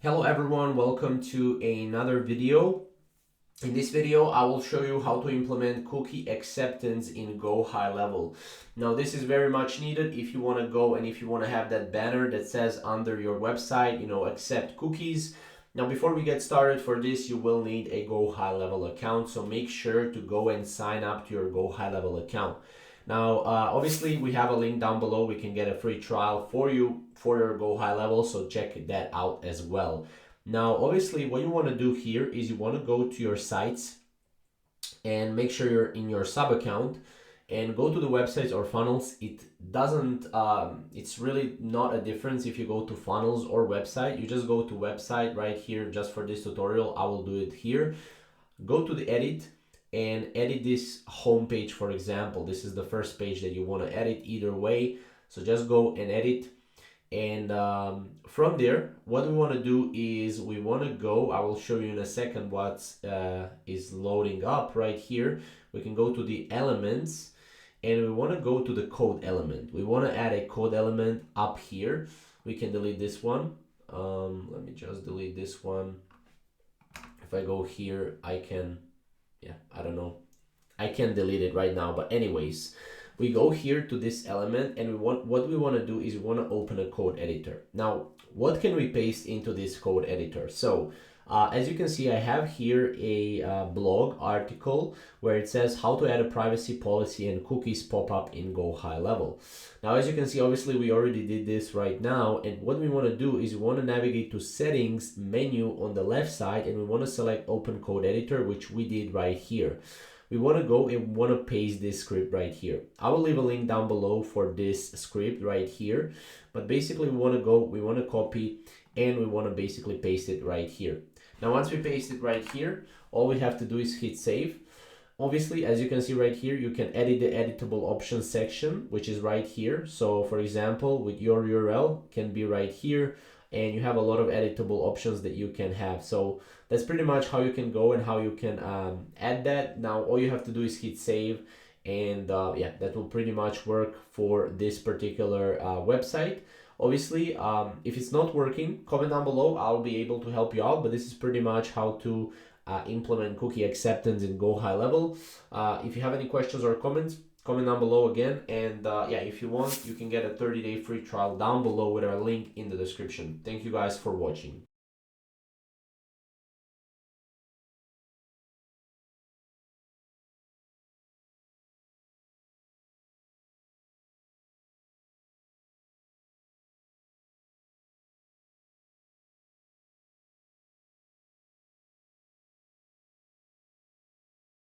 Hello everyone, welcome to another video. In this video, I will show you how to implement cookie acceptance in GoHighLevel. Now, this is very much needed if you want to go and if you want to have that banner that says under your website, accept cookies. Now, before we get started for this, you will need a GoHighLevel account. So make sure to go and sign up to your GoHighLevel account. Now, obviously, we have a link down below. We can get a free trial for you for your GoHighLevel, so check that out as well. Now, obviously, what you want to do here is you want to go to your sites and make sure you're in your sub account and go to the websites or funnels. It doesn't, it's really not a difference if you go to funnels or website. You just go to website right here just for this tutorial. I will do it here. Go to the edit and edit this home page, for example. This is the first page that you want to edit either way. So just go and edit. And from there, what we want to do is we want to go, I will show you in a second what is loading up right here. We can go to the elements and we want to go to the code element. We want to add a code element up here. We can delete this one. Let me just delete this one. If I go here, I can, I don't know. I can delete it right now, but anyways, we go here to this element and what we want to do is we want to open a code editor. Now, what can we paste into this code editor? So as you can see, I have here a blog article where it says how to add a privacy policy and cookies pop up in GoHighLevel. Now, as you can see, obviously we already did this right now. And what we want to do is we want to navigate to settings menu on the left side and we want to select open code editor, which we did right here. We want to go and want to paste this script right here. I will leave a link down below for this script right here. But basically we want to copy and we want to basically paste it right here. Now, once we paste it right here, all we have to do is hit save. Obviously, as you can see right here, you can edit the editable options section, which is right here. So for example, with your URL can be right here. And you have a lot of editable options that you can have. So that's pretty much how you can go and how you can add that. Now, all you have to do is hit save. And that will pretty much work for this particular website. Obviously, if it's not working, comment down below. I'll be able to help you out. But this is pretty much how to implement cookie acceptance in GoHighLevel. If you have any questions or comments, comment down below again. And if you want, you can get a 30-day free trial down below with our link in the description. Thank you guys for watching.